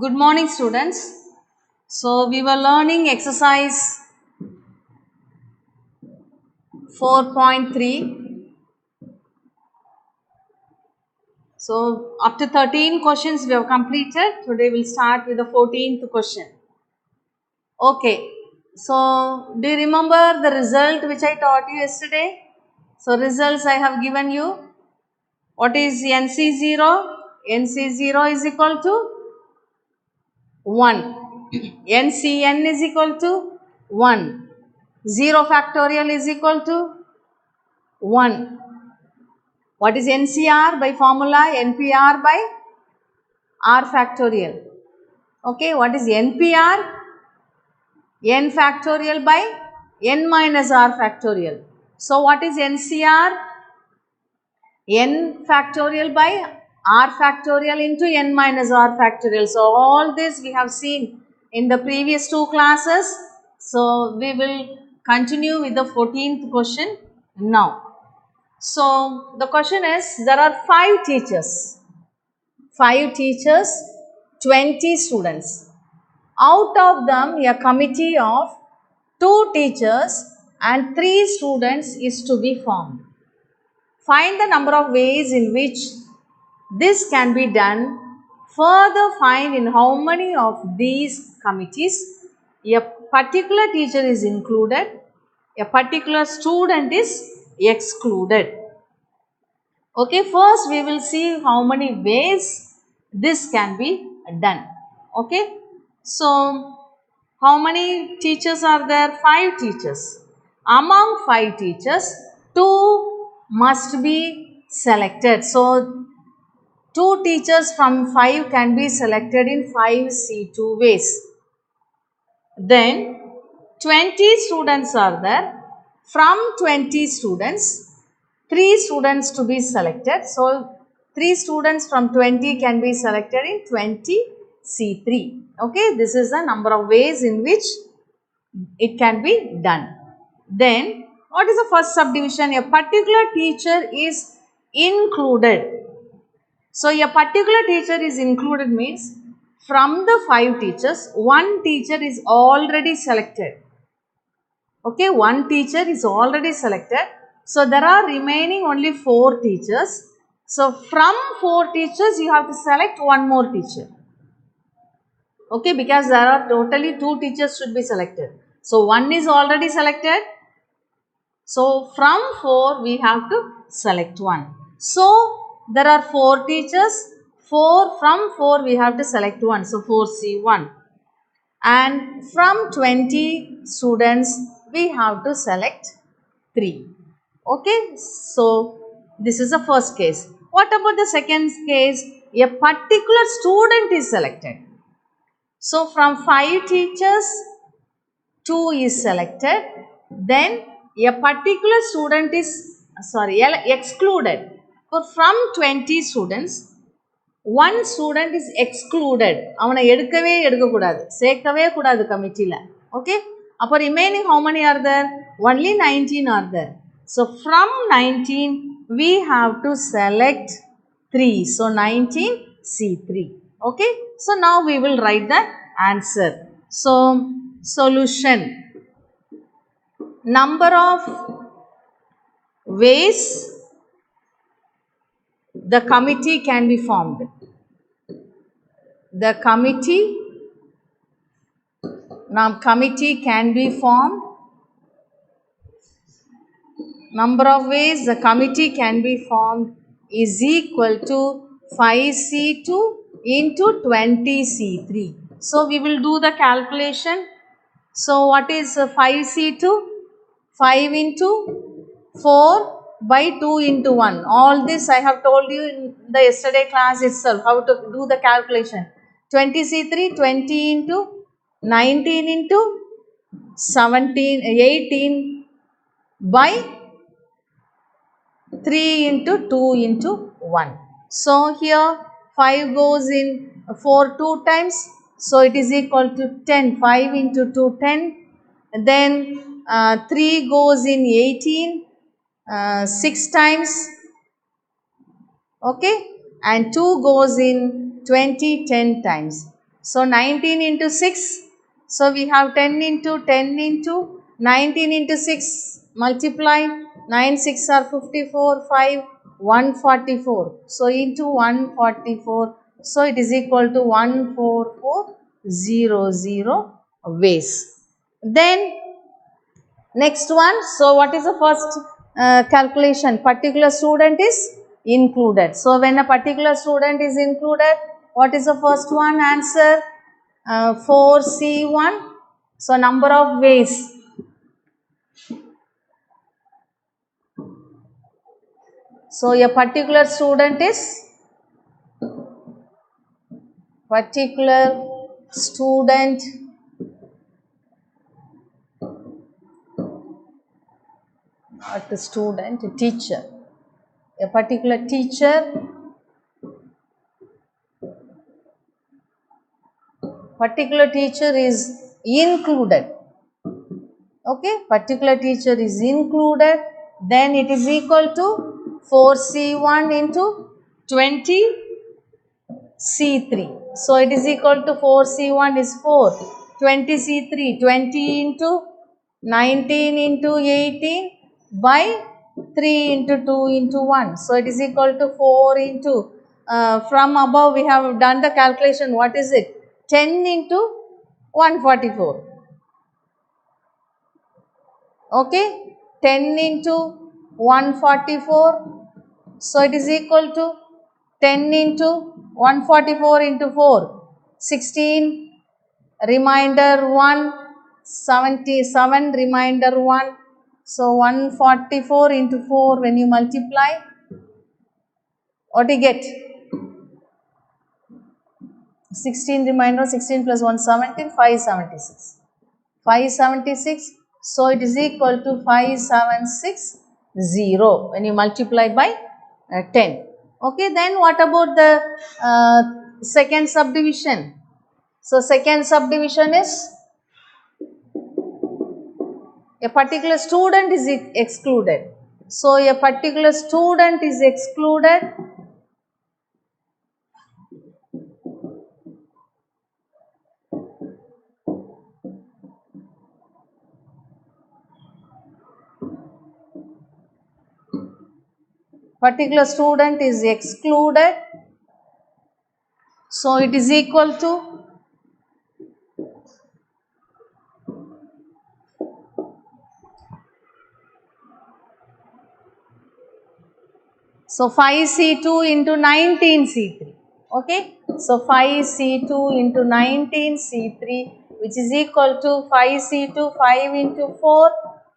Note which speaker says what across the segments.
Speaker 1: Good morning, students. So, we were learning exercise 4.3. So, up to 13 questions we have completed. Today, we'll start with the 14th question. Okay. So, do you remember the result which I taught you yesterday? So, results I have given you. What is NC0? NC0 is equal to 1. NCN is equal to 1. 0 factorial is equal to 1. What is NCR by formula? NPR by R factorial. Okay, what is NPR? N factorial by N minus R factorial. So, what is NCR? N factorial by R factorial into N minus R factorial. So, all this we have seen in the previous two classes. So, we will continue with the 14th question now. So, the question is, there are 5 teachers, 20 students. Out of them, a committee of 2 teachers and 3 students is to be formed. Find the number of ways in which this can be done. Further, find in how many of these committees a particular teacher is included, a particular student is excluded. Okay, first we will see how many ways this can be done. Okay, so how many teachers are there? 5 teachers. Among 5 teachers, 2 must be selected. So, 2 teachers from 5 can be selected in 5C2 ways. Then 20 students are there. From 20 students, 3 students to be selected. So, 3 students from 20 can be selected in 20C3. Okay, this is the number of ways in which it can be done. Then, what is the first subdivision? A particular teacher is included. So, a particular teacher is included means from the 5 teachers, 1 teacher is already selected. Okay, 1 teacher is already selected. So, there are remaining only 4 teachers. So, from 4 teachers, you have to select 1 more teacher. Okay, because there are totally 2 teachers should be selected. So, 1 is already selected. So, from 4, we have to select 1. So, there are 4 teachers. From 4, we have to select 1. So, 4C1. And from 20 students, we have to select 3. Okay, so this is the first case. What about the second case? A particular student is selected. So, from 5 teachers, 2 is selected. Then, a particular student is, excluded. So, from 20 students, 1 student is excluded. அவனை எடுக்கவே எடுக்கக்கூடாது, சேர்க்கவே கூடாது கமிட்டியில். Okay, அப்போ remaining how many are there? Only 19 are there. So, from 19, we have to select 3. So, 19C3. Okay, so now we will write the answer. So, solution. Number of ways the committee can be formed. The committee can be formed. Number of ways the committee can be formed is equal to 5C2 into 20C3. So, we will do the calculation. So, what is 5C2? 5 into 4 by 2 into 1. All this I have told you in the yesterday class itself, how to do the calculation. 20C3, 20 into 19 into 17, 18 by 3 into 2 into 1. So, here 5 goes in 4 2 times. So, it is equal to 10. 5 into 2, 10. And then 3 goes in 18, 6 times. Okay. And 2 goes in 20, 10 times. So 19 into 6. So we have 10 into 10 into 19 into 6. Multiply 9 6 are 54, 5 144. So into 144. So it is equal to 14400 ways. Then next one. So what is the first calculation? Particular student is included. So when a particular student is included, what is the first one? Answer 4C1. So number of ways. So a particular student is teacher. A particular teacher is included. Okay, particular teacher is included, then it is equal to 4C1 into 20C3. So it is equal to 4C1 is 4, 20C3, 20 into 19 into 18 by 3 into 2 into 1. So it is equal to 4 into, from above we have done the calculation, what is it? 10 into 144. Okay, 10 into 144. So it is equal to 10 into 144 into 4. 16 remainder 1. 77 remainder 1. So 144 into 4, when you multiply, what do you get? 16 remainder 16 plus 1 17, 576. 576. So it is equal to 5760 when you multiply by 10. Okay, then what about the second subdivision? So second subdivision is a particular student is excluded. So a particular student is excluded. Particular student is excluded. So it is equal to so 5C2 into 19C3. Okay. So 5C2 into 19C3, which is equal to 5C2 5 into 4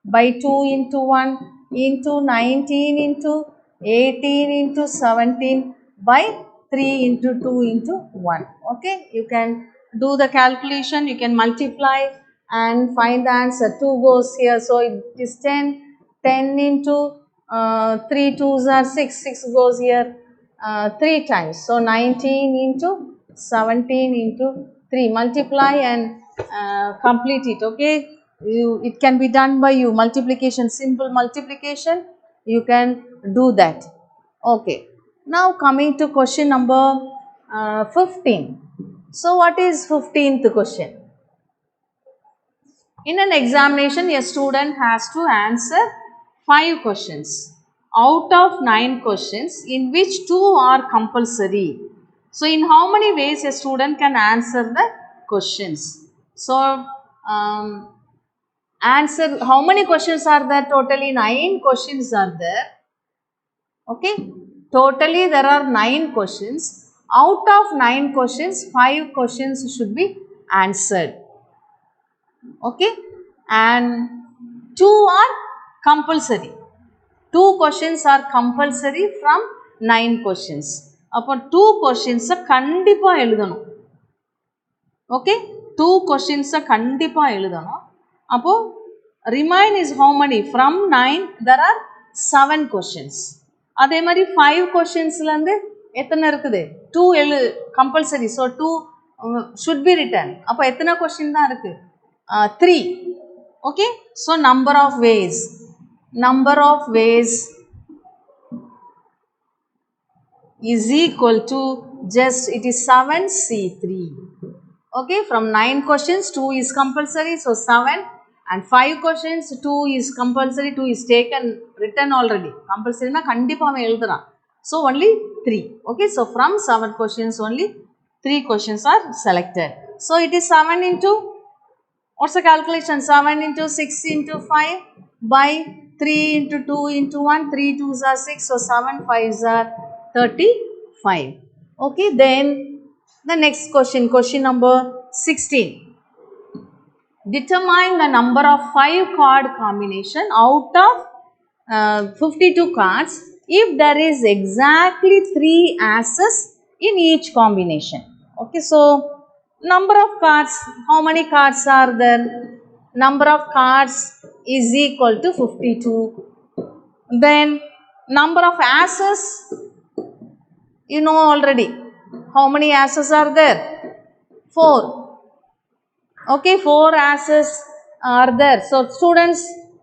Speaker 1: by 2 into 1 into 19 into 18 into 17 by 3 into 2 into 1. Okay. You can do the calculation, you can multiply and find the answer. 2 goes here. So it is 10. 10 into 3 2s are 6, 6 goes here 3 times. So 19 into 17 into 3. Multiply and complete it. Okay, it can be done by you. Multiplication, simple multiplication, you can do that. Okay, now coming to question number 15. So what is 15th question? In an examination, a student has to answer 5 questions out of 9 questions, in which 2 are compulsory. So, in how many ways a student can answer the questions? So, answer, how many questions are there? Totally 9 questions are there. Okay, totally there are 9 questions. Out of 9 questions, 5 questions should be answered. Okay, and 2 are compulsory. 2 questions are compulsory from 9 questions. Upon 2 questions kandipa eludhanum. Okay, 2 questions kandipa eludhanum. Appo remain is how many? From 9 there are 7 questions. அதே மாதிரி 5 questions ல இருந்து எத்தனை இருக்குது? 2 compulsory. So 2 should be written. அப்ப எத்தனை question தான் இருக்கு? 3. Okay, so number of ways is equal to just, it is 7C3. Okay, from 9 questions, 2 is compulsory, so 7, and 5 questions, 2 is compulsory, 2 is taken, written already. Compulsory na kandipa avan eludran. So only 3. Okay, so from 7 questions, only 3 questions are selected. So it is 7 into, what's the calculation? 7 into 6 into 5 by 3 into 2 into 1, 3 2s are 6, so 7 5s are 35. Okay, then the next question, question number 16. Determine the number of 5 card combination out of 52 cards if there is exactly 3 asses in each combination. Okay, so number of cards, how many cards are there? Number of cards is equal to 52. Then number of asses, you know already. How many asses are there? 4. Okay, 4 asses are there. So students,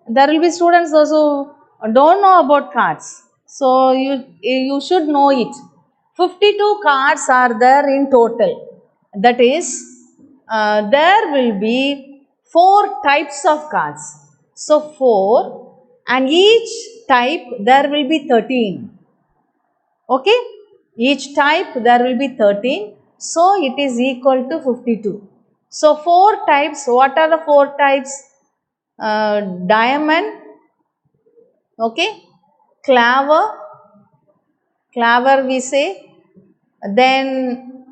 Speaker 1: there will be students also don't know about cards. So you should know it. 52 cards are there in total. That is, there will be 4 types of cards. So 4, and each type there will be 13. Okay, each type there will be 13. So it is equal to 52. So 4 types, what are the 4 types? Diamond, okay, claver we say, then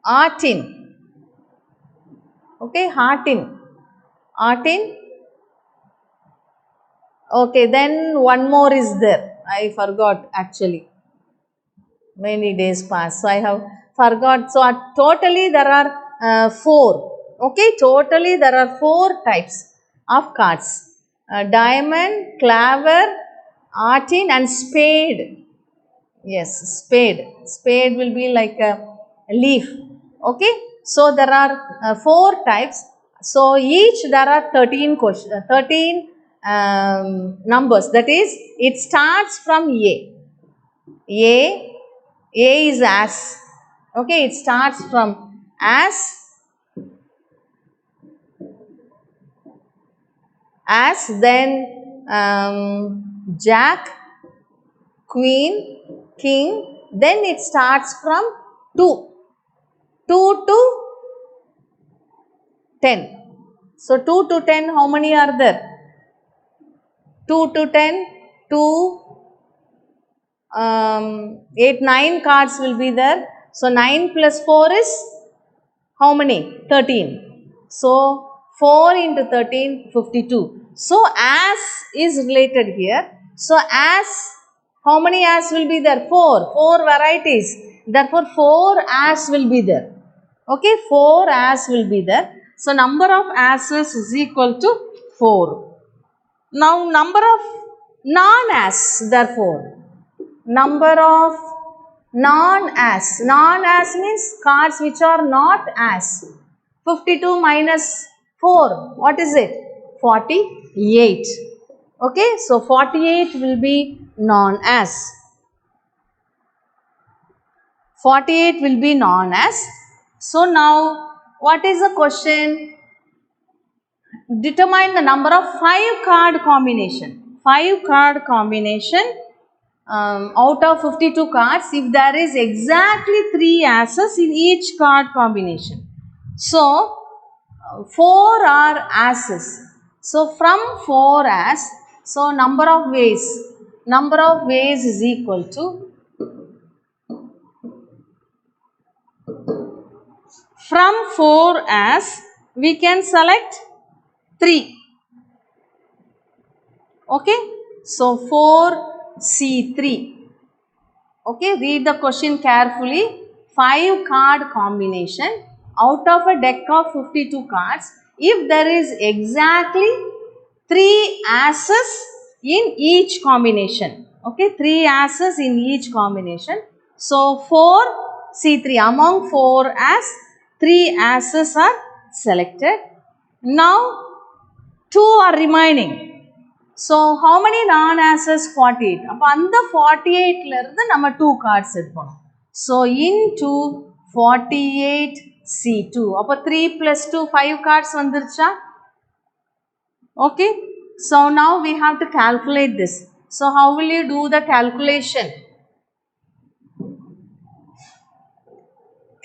Speaker 1: artin, okay, heartin, okay, then one more is there, I forgot actually, many days passed, so I have forgot. So totally there are 4, okay, totally there are 4 types of cards, diamond, claver, artin and spade. Yes, spade will be like a leaf. Okay, so there are 4 types, so each there are 13 questions, 13 numbers, that is it starts from A is as, okay, it starts from as, then jack, queen, king, then it starts from 2 to 10. So 2 to 10, how many are there? 2 to 10, 2, 8, 9 cards will be there. So 9 plus 4 is how many? 13. So 4 into 13, 52. So as is related here. So as, how many as will be there? 4 varieties. Therefore 4 as will be there. Okay, 4 as will be there. So number of asses is equal to 4. Now number of non-as, therefore number of non-as. Non-as means cards which are not as. 52 minus 4, what is it? 48. Okay, so 48 will be non-as. 48 will be non-as. So now what is the question? Determine the number of 5 card combination. 5 card combination out of 52 cards if there is exactly 3 asses in each card combination. So 4 are asses. So from 4 as, so number of ways is equal to, from 4 as we can select 3. Okay, so 4C3. Okay, read the question carefully. 5 card combination out of a deck of 52 cards if there is exactly 3 asses in each combination. Okay, 3 asses in each combination. So 4C3, among 4 as 3 asses are selected. Now 2 are remaining. So how many non-asses? 48. அப்போ அந்த 48ல இருந்து நம்ம 2 cards எடுக்கணும். So into 48 C2. அப்போ 3 plus 2 5 cards வந்துருச்சா? Okay. So now we have to calculate this. So how will you do the calculation?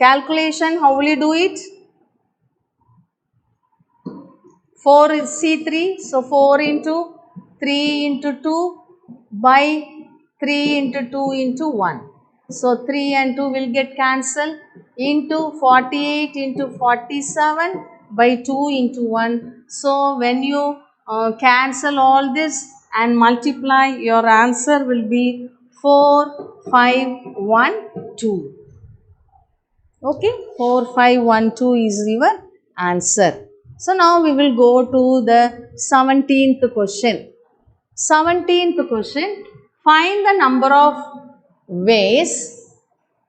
Speaker 1: Calculation, how will you do it? 4 is C3. So 4 into 3 into 2 by 3 into 2 into 1. So 3 and 2 will get cancelled into 48 into 47 by 2 into 1. So when you cancel all this and multiply, your answer will be 4512. Okay, 4512 is your answer. So now we will go to the 17th question. 17th question, find the number of ways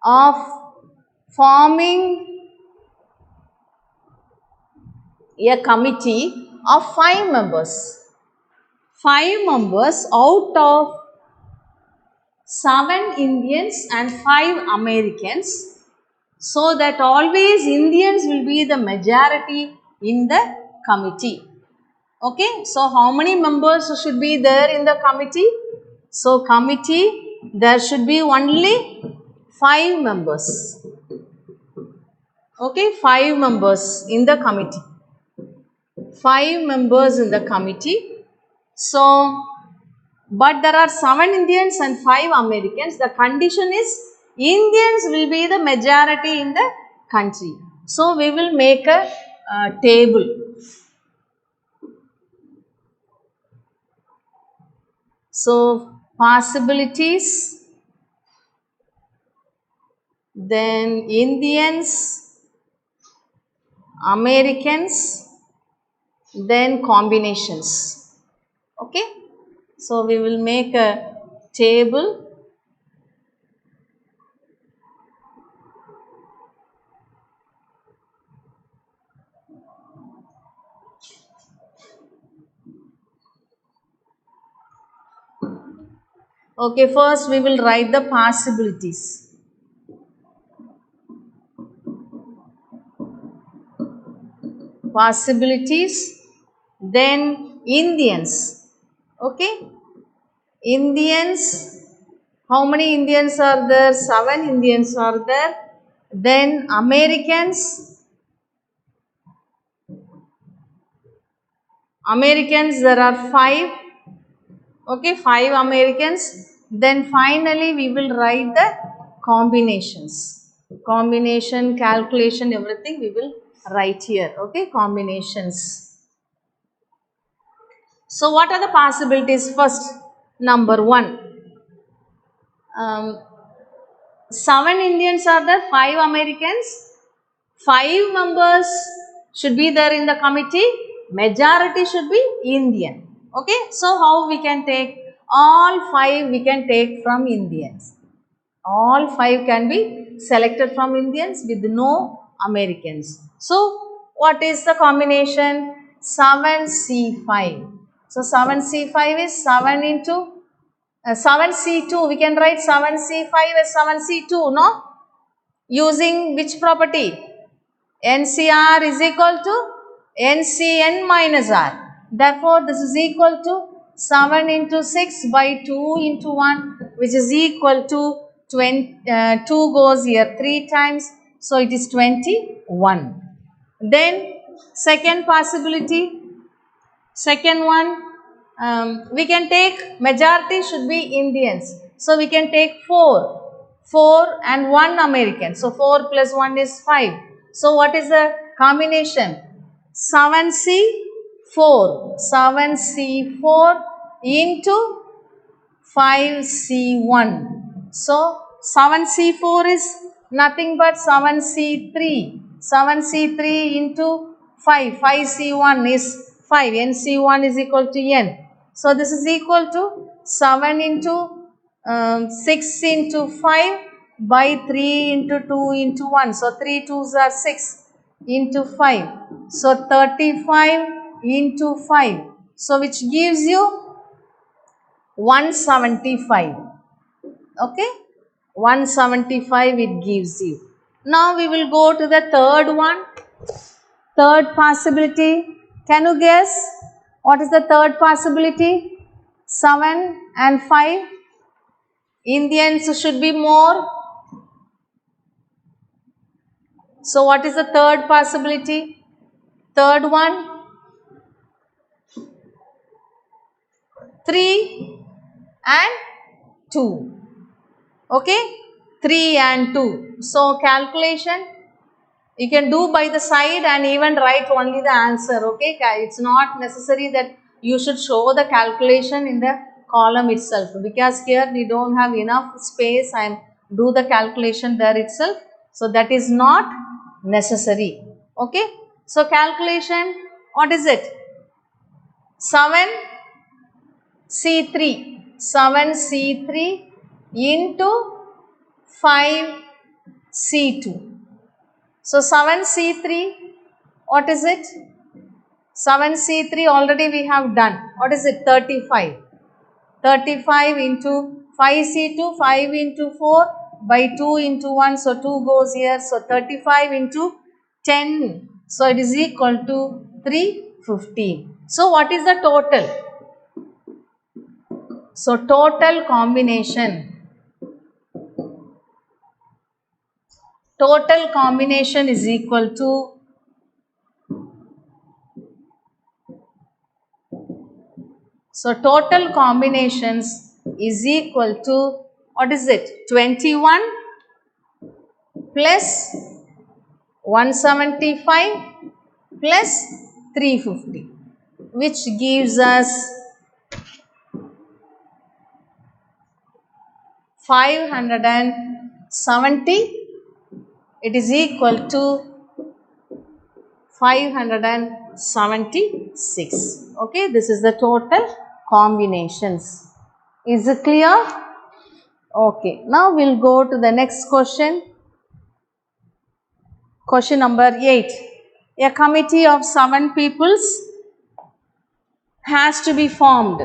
Speaker 1: of forming a committee of 5 members. 5 members out of 7 Indians and 5 Americans, so that always Indians will be the majority in the committee. Okay, so how many members should be there in the committee? So committee, there should be only 5 members. Okay, 5 members in the committee. 5 members in the committee. So, but there are 7 Indians and 5 Americans. The condition is Indians will be the majority in the country. So, we will make a table. So, possibilities, then Indians, Americans, then combinations. Okay. So, we will make a table. Okay, first we will write the possibilities. Possibilities, then Indians. Okay, Indians, how many Indians are there? 7 Indians are there. Then Americans, there are 5. Okay, 5 Americans. Then finally we will write the combinations. Combination, calculation, everything we will write here. Okay, combinations. So what are the possibilities? First, number 1. 7 Indians are there, 5 Americans. 5 members should be there in the committee. Majority should be Indian. Okay, so how we can take? All 5 we can take from Indians. All 5 can be selected from Indians with no Americans. So what is the combination? 7C5. So 7C5 is 7 into 7C2. We can write 7C5 as 7C2, no? Using which property? NCR is equal to NCN minus R. Therefore, this is equal to 7 into 6 by 2 into 1, which is equal to 2 goes here 3 times. So, it is 21. Then, second possibility, second one, we can take majority should be Indians. So, we can take 4 and 1 American. So, 4 plus 1 is 5. So, what is the combination? 7C4. 7C4 into 5C1. So, 7C4 is nothing but 7C3. 7C3 into 5. 5C1 is 5. NC1 is equal to N. So, this is equal to 7 into 6 into 5 by 3 into 2 into 1. So, 3 2s are 6 into 5. So, 35 into 5. So, which gives you 175. Okay, 175 it gives you. Now we will go to the third one. Third possibility. Can you guess what is the third possibility? 7 and 5. Indians should be more. So what is the third possibility? Third one. 3 and 2. Okay, 3 and 2. So calculation you can do by the side and even write only the answer. Okay, it's not necessary that you should show the calculation in the column itself, because here we don't have enough space and do the calculation there itself. So that is not necessary. Okay, so calculation, what is it? 7C3 into 5C2. So 7C3, what is it? 7C3 already we have done. What is it? 35. 35 into 5C2, 5 into 4 by 2 into 1. So 2 goes here. So 35 into 10. So it is equal to 350. So what is the total? So total combination. Total combination is equal to total combinations is equal to, what is it? 21 plus 175 plus 350, which gives us 570. It is equal to 576. Okay, this is the total combinations. Is it clear? Okay, now we'll go to the next question. Question number 8. A committee of 7 peoples has to be formed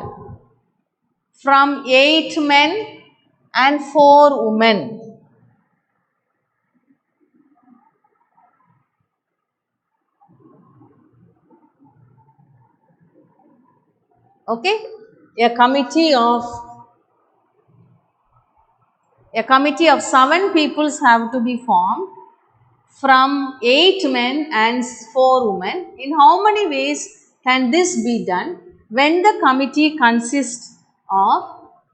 Speaker 1: from 8 men and 4 women. Okay, a committee of 7 peoples have to be formed from 8 men and 4 women. In how many ways can this be done? When the committee consists of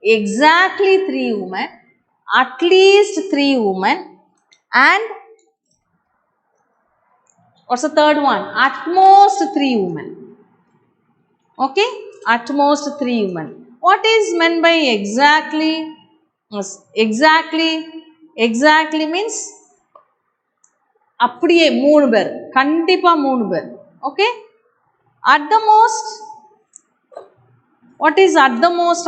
Speaker 1: exactly 3 women, at least 3 women, and what's the third one? At most 3 women. Okay, at most 3 women. What is meant by exactly? Exactly means அப்படியே 3 பேர், கண்டிப்பா 3 பேர். Okay, at the most, what is at the most?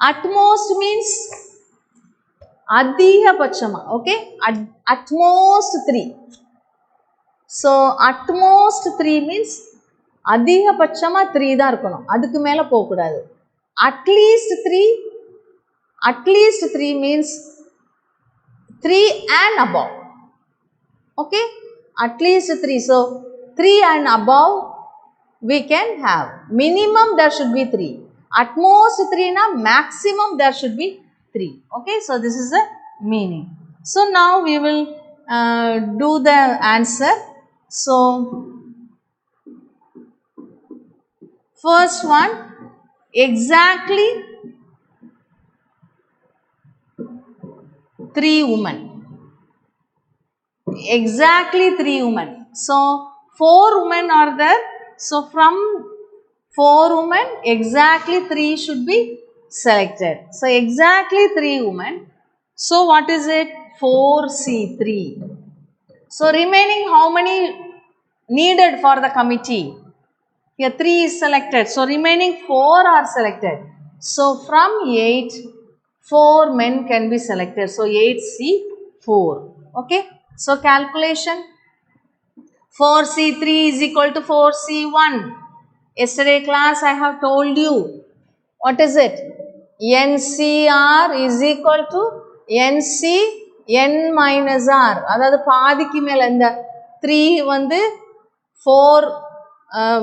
Speaker 1: At most means அதிகபட்சமா. Okay, at most 3. So at most 3 means அதிகபட்சமா 3 தான் இருக்கணும், அதுக்கு மேல போக கூடாது. At least 3 means 3 and above. Okay, at least 3. So 3 and above we can have. Minimum there should be 3. At most 3 na, maximum there should be 3. Okay, so this is the meaning. So now we will do the answer. So first one, exactly 3 women. Exactly 3 women. So 4 women are there. So from 4 women, exactly 3 should be selected. So exactly 3 women. So what is it? 4C3. So remaining how many needed for the committee? Here 3 is selected. So remaining 4 are selected. So from 8, 4 men can be selected. So 8C4. Okay. So calculation. 4C3 is equal to 4C1. Yesterday class I have told you. What is it? NCR is equal to NC N minus R. அதாவது பாதிக்கு மேல இந்த 3 வந்து 4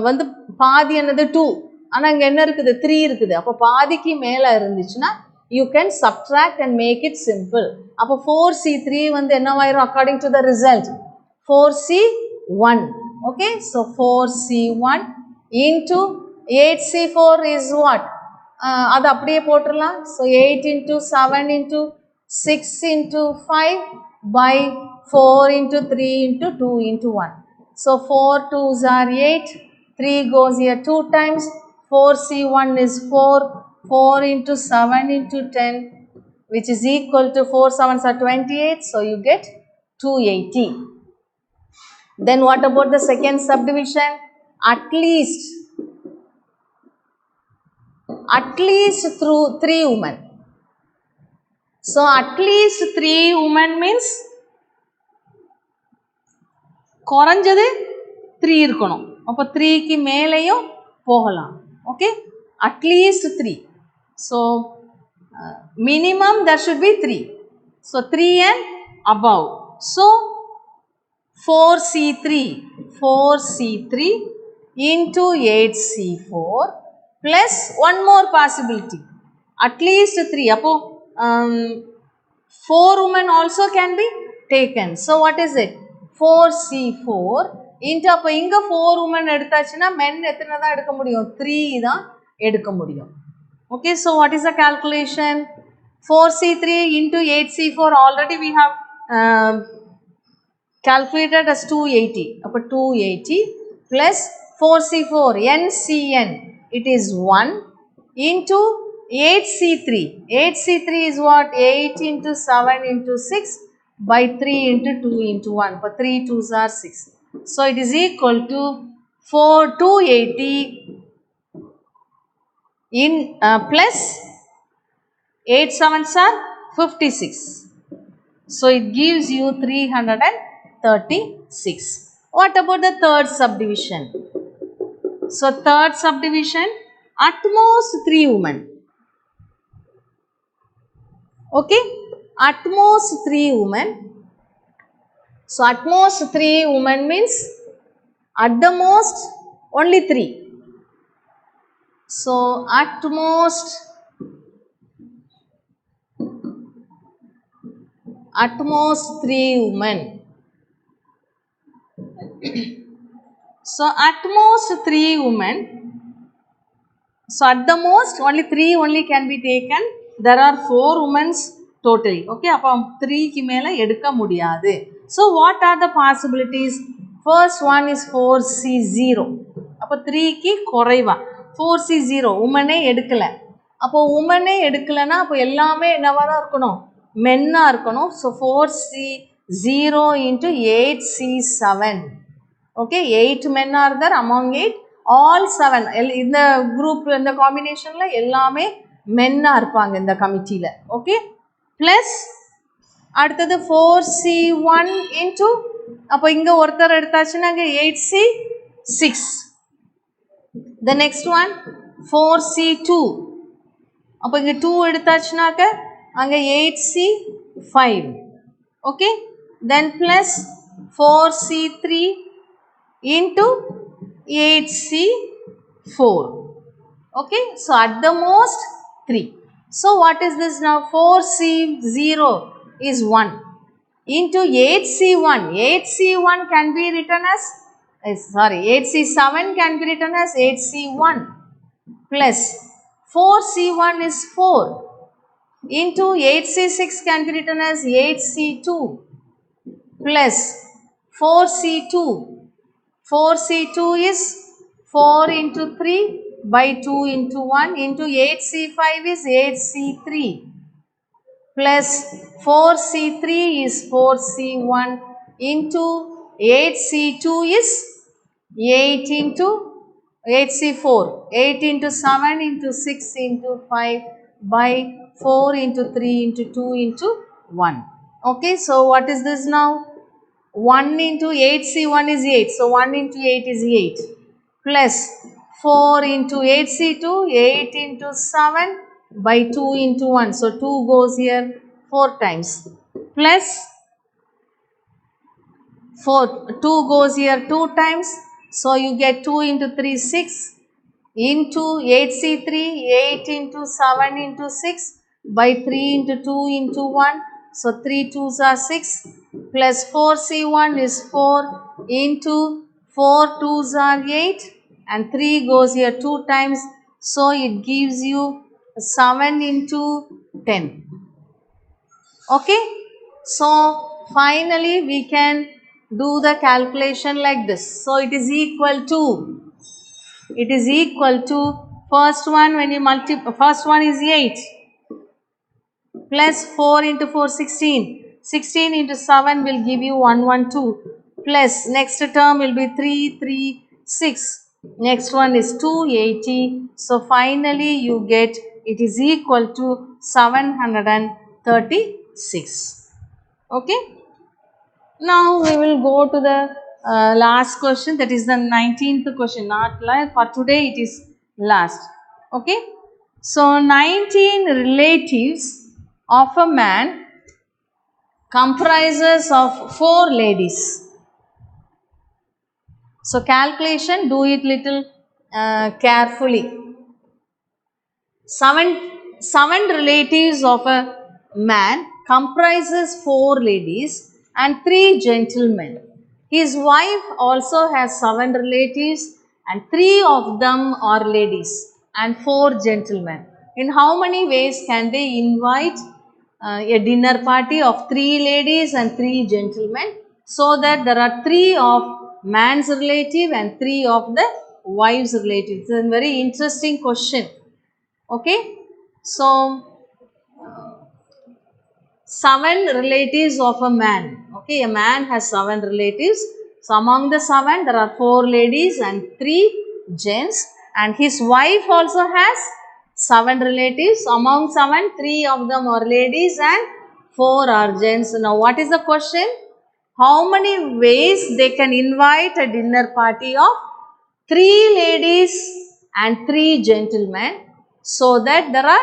Speaker 1: வந்து பாதி என்னது 2. ஆனால் இங்கே என்ன இருக்குது 3 இருக்குது. அப்போ பாதிக்கு மேலே இருந்துச்சுன்னா you can subtract and make it simple. அப்போ 4C3 வந்து என்னவாயிரும் according to the result 4C1. Okay, so 4C1 into 8C4 is what? அது அப்படியே போட்டுடலாம். So 8 into 7 into 6 into 5 by 4 into 3 into 2 into 1. So 4 2s are 8, 3 goes here 2 times, 4C1 is 4, 4 into 7 into 10 which is equal to 4 7s are 28, so you get 280. Then what about the second subdivision? At least through 3 women. So at least 3 women means குறைஞ்சது 3 இருக்கணும். அப்போ 3க்கு மேலேயும் போகலாம். Okay, at least 3. So minimum there should be 3. So 3 and above. So 4C3 into 8C4 plus one more possibility. At least 3. அப்போ 4 women also can be taken. So what is it? 4C4 into அப்போ இங்கே 4 women எடுத்தாச்சுன்னா men எத்தனை தான் எடுக்க முடியும்? 3 தான் எடுக்க முடியும். Okay, so what is the calculation? 4C3 into 8C4 already we have calculated as 280. அப்போ 280 plus 4C4 NCN it is 1 into 8C3. 8C3 is what? 8 into 7 into 6 by 3 into 2 into 1. For 3 2s are 6. So it is equal to 280 in plus 8 7s are 56. So it gives you 336. What about the third subdivision? So third subdivision, at most 3 women. Okay, at most 3 women. So at most 3 women means at the most only 3. So at most 3 women. So at most 3 women. So at the most only 3 only can be taken. There are 4 women totally. Okay, அப்போ 3க்கு மேலே எடுக்க முடியாது. So what are the possibilities? First one is 4C0. அப்போ 3க்கு குறைவா 4C0 உமனே எடுக்கலை. அப்போ உமனே எடுக்கலைன்னா அப்போ எல்லாமே என்னவா தான் இருக்கணும்? மென்னாக இருக்கணும். So 4C0 into 8C7. Okay, 8 men are there among 8. All 7 இந்த குரூப் இந்த காம்பினேஷனில் எல்லாமே மென்னாக இருப்பாங்க இந்த கமிட்டியில். ஓகே, ப்ளஸ் அடுத்தது 4C1 into அப்போ இங்கே ஒருத்தர் எடுத்தாச்சுன்னா இங்கே 8C6. The next one 4C2. அப்போ இங்கே 2 எடுத்தாச்சுனாக்க அங்கே 8C5. Okay, then plus 4C3 into 8C4. Okay, so at the most 3. So what is this now? 4C0 is 1 into 8C1. 8C1 can be written as 8C7 can be written as 8C1 plus 4C1 is 4 into 8C6 can be written as 8C2 plus 4C2. 4C2 is 4 into 3 by 2 into 1 into 8C5 is 8C3 plus 4C3 is 4C1 into 8C2 is 8 into 8C4. 8 into 7 into 6 into 5 by 4 into 3 into 2 into 1. Okay, so what is this now? 1 into 8C1 is 8. So 1 into 8 is 8 plus 4 into 8C2, 8 into 7 by 2 into 1. So 2 goes here, 4 times, plus 4, 2 goes here 2 times, so you get 2 into 3, 6, into 8C3, 8 into 7 into 6, by 3 into 2 into 1, so 3 2s are 6, plus 4C1 is 4, into 4 2s are 8, and 3 goes here 2 times, so it gives you 7 into 10. Okay, so finally we can do the calculation like this. So it is equal to, first one, when you multiply, first one is 8, plus 4 into 4, 16, 16 into 7 will give you 112, plus next term will be 3 3 6, next one is 280, so finally you get, it is equal to 736. Okay, now we will go to the last question, that is the 19th question, not like for today, it is last. Okay, so 19 relatives of a man comprises of 4 ladies. So calculation, do it little carefully. 7 relatives of a man comprises 4 ladies and 3 gentlemen. His wife also has 7 relatives and 3 of them are ladies and 4 gentlemen. In how many ways can they invite a dinner party of 3 ladies and 3 gentlemen, so that there are 3 of man's relative and 3 of the wife's relative? It's a very interesting question. Okay, so 7 relatives of a man. Okay, a man has 7 relatives. So among the 7 there are 4 ladies and 3 gents, and his wife also has 7 relatives. Among 7, 3 of them are ladies and 4 are gents. Now what is the question? How many ways they can invite a dinner party of 3 ladies and 3 gentlemen, so that there are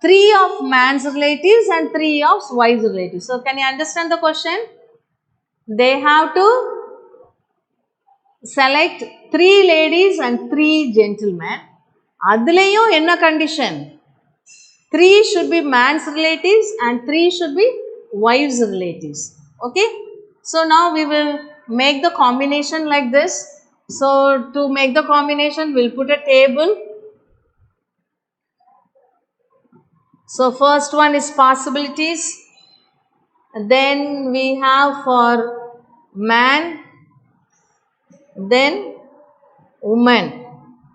Speaker 1: 3 of man's relatives and 3 of wife's relatives. So can you understand the question? They have to select 3 ladies and 3 gentlemen. Adlayum enna condition? 3 should be man's relatives and 3 should be wife's relatives. Okay, so now we will make the combination like this. So to make the combination, we'll put a table. So first one is possibilities, then we have for man, then woman.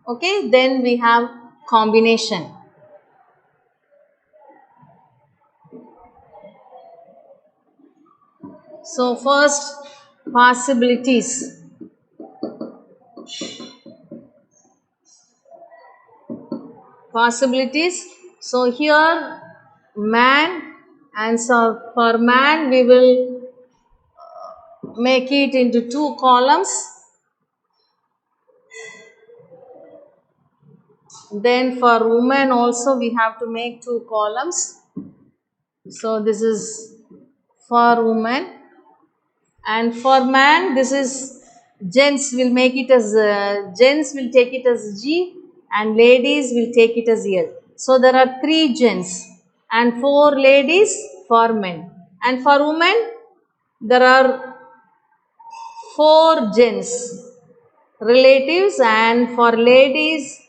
Speaker 1: Okay, then we have combination. So first, possibilities. Possibilities. So here man, and so for man we will make it into 2 columns. Then for woman also we have to make 2 columns. So this is for woman, and for man this is gents, will make it as gents will take it as G and ladies will take it as L. So there are 3 gents and 4 ladies for men, and for women there are 4 gents relatives, and for ladies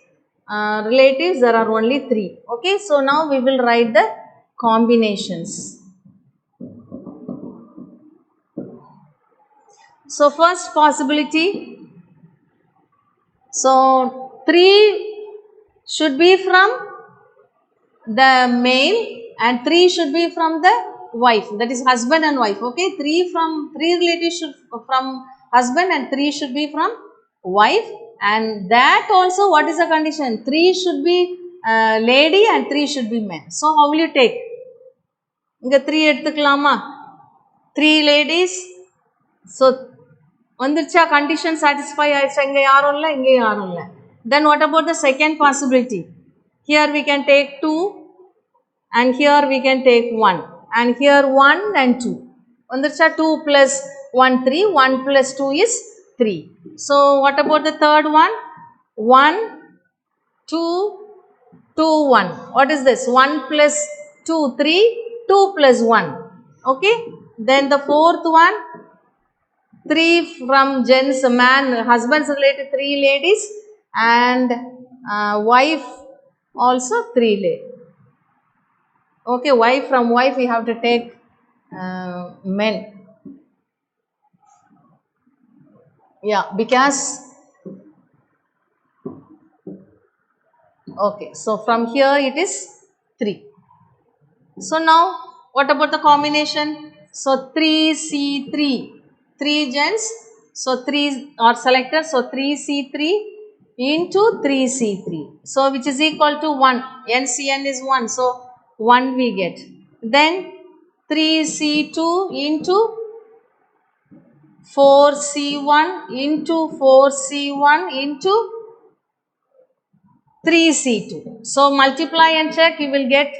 Speaker 1: relatives there are only 3. Okay, so now we will write the combinations. So first possibility, so 3 should be from the male and 3 should be from the wife, that is husband and wife. Okay, 3 relatives should from husband and 3 should be from wife, and that also what is the condition? 3 should be lady and 3 should be men. So how will you take? Inga 3 எடுத்துக்கலாமா? 3 ladies. So வந்துருச்சா, condition satisfy ஆயிடுச்சா? இங்க யாரும் இல்லை, இங்கே யாரும் இல்லை. Then what about the second possibility? Here we can take 2 and here we can take 1, and here 1 and 2. Vandirucha 2 plus 1 3, 1 plus 2 is 3. So what about the third one? 1 2 2 1. What is this? 1 plus 2 3, 2 plus 1. Okay. Then the fourth one, 3 from gents, man, husband's related 3 ladies, and wife also 3 ladies. Okay, wife, from wife we have to take men. Yeah, because okay, so from here it is 3. So now what about the combination? So 3C3, 3 gents, so 3 are selected, so 3C3 into 3C3, so which is equal to 1. NCN is 1, so 1 we get. Then 3C2 into 4C1 into 4C1 into 3C2. So multiply and check, you will get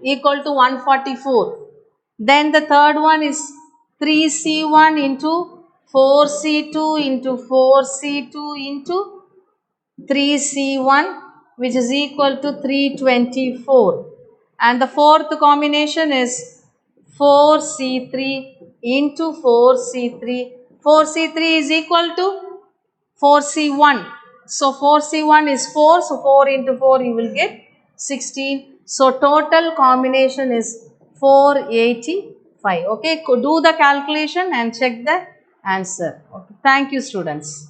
Speaker 1: equal to 144. Then the third one is 3C1 into 4C2 into 4C2 into 3C1, which is equal to 324. And the fourth combination is 4C3 into 4C3. 4C3 is equal to 4C1. So 4C1 is 4. So 4 into 4 you will get 16. So total combination is 485. Okay, do the calculation and check the answer. Okay. Thank you, students.